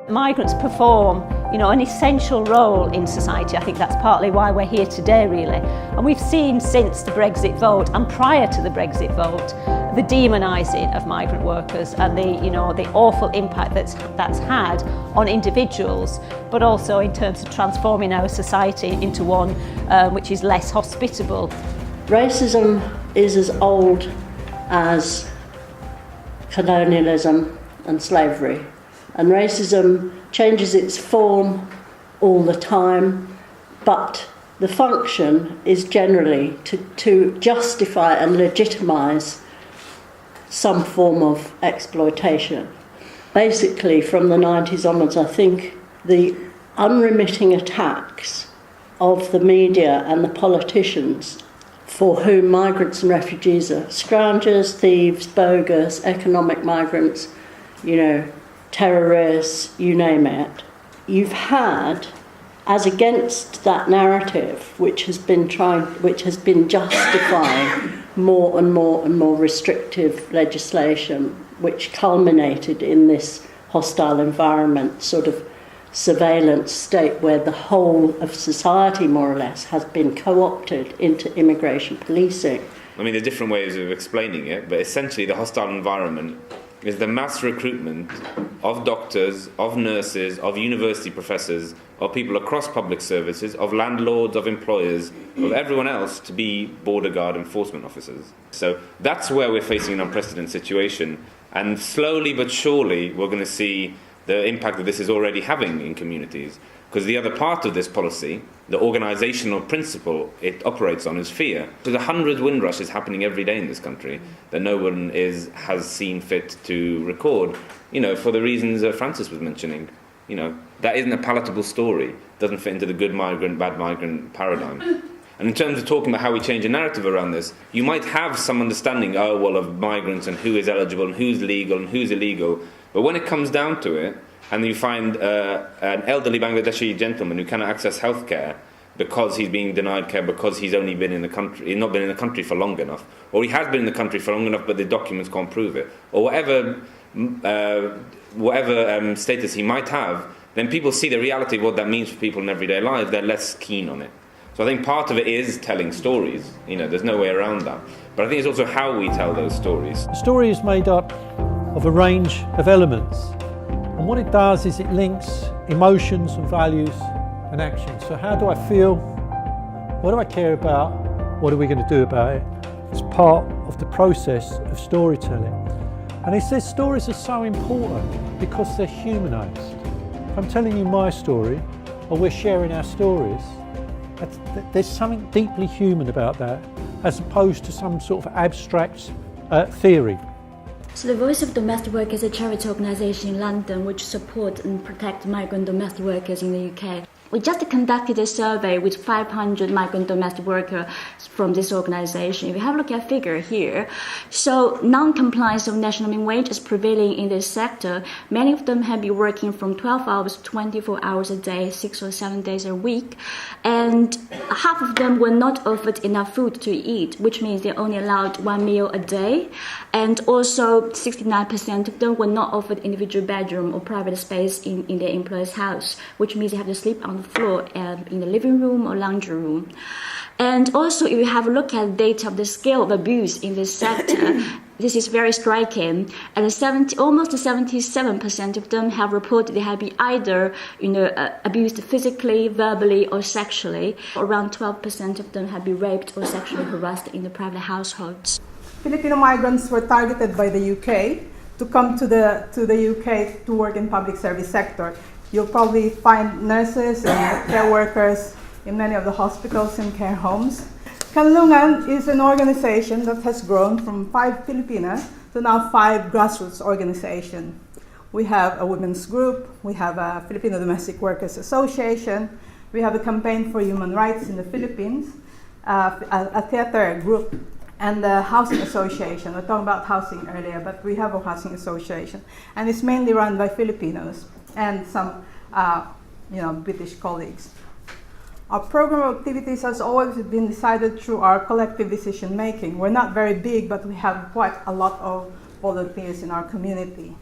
Migrants perform, an essential role in society. I think that's partly why we're here today, really. And we've seen since the Brexit vote and prior to the Brexit vote, the demonising of migrant workers and the awful impact that's had on individuals, but also in terms of transforming our society into one which is less hospitable. Racism is as old as colonialism and slavery. And racism changes its form all the time, but the function is generally to justify and legitimise some form of exploitation. Basically, from the 90s onwards, I think the unremitting attacks of the media and the politicians, for whom migrants and refugees are scroungers, thieves, bogus, economic migrants, terrorists, you name it. You've had, as against that narrative, which has been justifying more and more restrictive legislation, which culminated in this hostile environment, sort of surveillance state where the whole of society, more or less, has been co-opted into immigration policing. I mean, there's different ways of explaining it, but essentially the hostile environment is the mass recruitment of doctors, of nurses, of university professors, of people across public services, of landlords, of employers, of everyone else to be border guard enforcement officers. So that's where we're facing an unprecedented situation. And slowly but surely we're going to see the impact that this is already having in communities. Because the other part of this policy, the organisational principle it operates on, is fear. There's 100 Windrushes happening every day in this country that no one has seen fit to record, for the reasons that Francis was mentioning. That isn't a palatable story. Doesn't fit into the good migrant, bad migrant paradigm. And in terms of talking about how we change a narrative around this, you might have some understanding, of migrants and who is eligible and who's legal and who's illegal. But when it comes down to it, and you find an elderly Bangladeshi gentleman who cannot access healthcare because he's being denied care because he's only been in the country, he's not been in the country for long enough, or he has been in the country for long enough but the documents can't prove it, or whatever status he might have, then people see the reality of what that means for people in everyday life. They're less keen on it. So I think part of it is telling stories. There's no way around that. But I think it's also how we tell those stories. The story is made up of a range of elements. And what it does is it links emotions and values and actions. So how do I feel? What do I care about? What are we going to do about it? It's part of the process of storytelling. And he says stories are so important because they're humanised. If I'm telling you my story, or we're sharing our stories, there's something deeply human about that, as opposed to some sort of abstract theory. So the Voice of Domestic Work is a charity organisation in London which supports and protects migrant domestic workers in the UK. We just conducted a survey with 500 migrant domestic workers from this organisation. If you have a look at a figure here, so non-compliance of national minimum wage is prevailing in this sector. Many of them have been working from 12 hours to 24 hours a day, 6 or 7 days a week, and half of them were not offered enough food to eat, which means they're only allowed one meal a day, and also 69% of them were not offered individual bedroom or private space in their employer's house, which means they have to sleep on the floor in the living room or laundry room. And also, if you have a look at data of the scale of abuse in this sector, this is very striking. And almost 77% of them have reported they have been either abused physically, verbally, or sexually. Around 12% of them have been raped or sexually harassed in the private households. Filipino migrants were targeted by the UK to come to the UK to work in public service sector. You'll probably find nurses and care workers in many of the hospitals and care homes. Kanlungan is an organization that has grown from 5 Filipinas to now 5 grassroots organizations. We have a women's group, we have a Filipino Domestic Workers Association, we have a campaign for human rights in the Philippines, a theater group, and the housing association. We're talking about housing earlier, but we have a housing association, and it's mainly run by Filipinos and some British colleagues. Our program of activities has always been decided through our collective decision making. We're not very big, but we have quite a lot of volunteers in our community.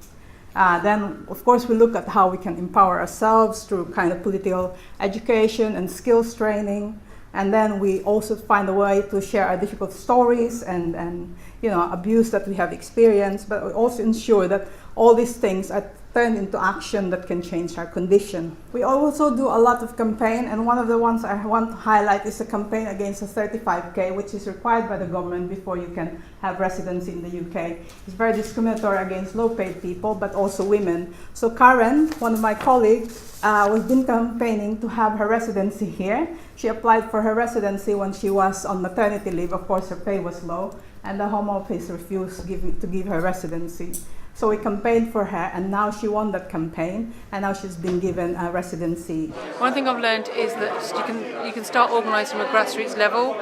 Then, of course, we look at how we can empower ourselves through kind of political education and skills training. And then we also find a way to share our difficult stories and abuse that we have experienced, but we also ensure that all these things are turned into action that can change our condition. We also do a lot of campaign, and one of the ones I want to highlight is a campaign against the 35K, which is required by the government before you can have residency in the UK. It's very discriminatory against low-paid people, but also women. So Karen, one of my colleagues, was been campaigning to have her residency here. She applied for her residency when she was on maternity leave. Of course, her pay was low, and the Home Office refused to give her residency. So we campaigned for her, and now she won that campaign, and now she's been given a residency. One thing I've learned is that you can start organising from a grassroots level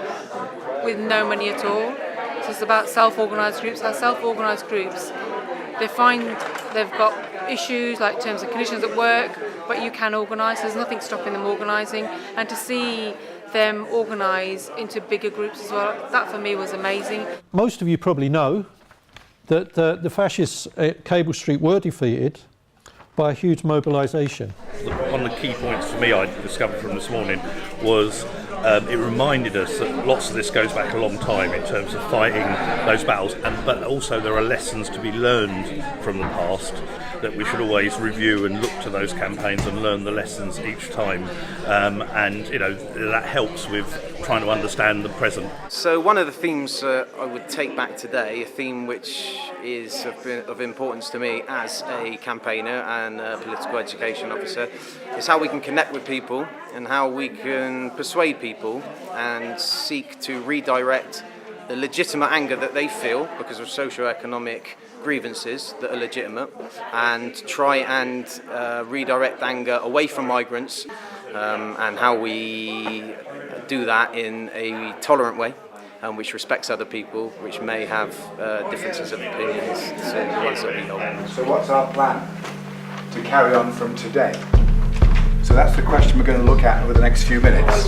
with no money at all. So it's about self-organised groups. Our self-organised groups, they find they've got issues like terms and conditions at work, but you can organise. There's nothing stopping them organising, and to see them organise into bigger groups as well, that for me was amazing. Most of you probably know that the fascists at Cable Street were defeated by a huge mobilisation. One of the key points for me I discovered from this morning was it reminded us that lots of this goes back a long time in terms of fighting those battles, but also there are lessons to be learned from the past that we should always review and look to those campaigns and learn the lessons each time, and that helps with trying to understand the present. So one of the themes I would take back today, a theme which is of importance to me as a campaigner and a political education officer, is how we can connect with people and how we can persuade people and seek to redirect the legitimate anger that they feel because of socio-economic grievances that are legitimate, and try and redirect anger away from migrants, and how we do that in a tolerant way, which respects other people, which may have differences of opinions to the ones that we hold. So what's our plan to carry on from today? So that's the question we're going to look at over the next few minutes.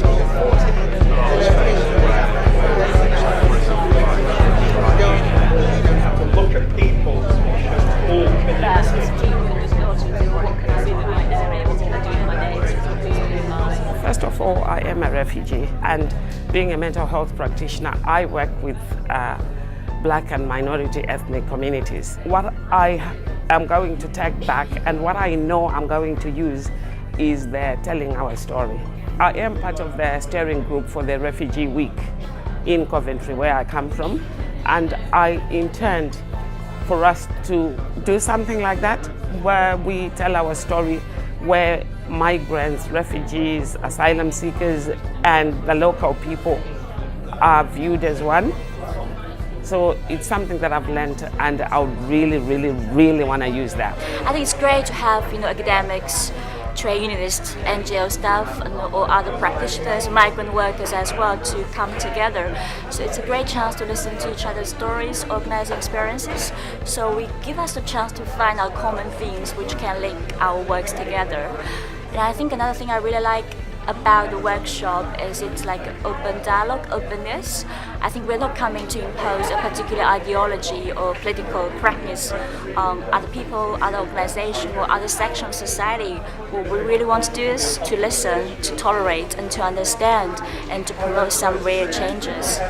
Look at people. First of all, I am a refugee, and being a mental health practitioner, I work with Black and minority ethnic communities. What I am going to take back and what I know I'm going to use is the telling our story. I am part of the steering group for the Refugee Week in Coventry, where I come from, and I intend for us to do something like that, where we tell our story, where migrants, refugees, asylum seekers, and the local people are viewed as one. So it's something that I've learned, and I would really, really, really want to use that. I think it's great to have academics, trade unionists, NGO staff, and or other practitioners, migrant workers as well, to come together. So it's a great chance to listen to each other's stories, organizing experiences. So we give us the chance to find our common themes which can link our works together. And I think another thing I really like about the workshop is it's like open dialogue, openness. I think we're not coming to impose a particular ideology or political correctness on other people, other organizations, or other sections of society. What we really want to do is to listen, to tolerate, and to understand, and to promote some real changes.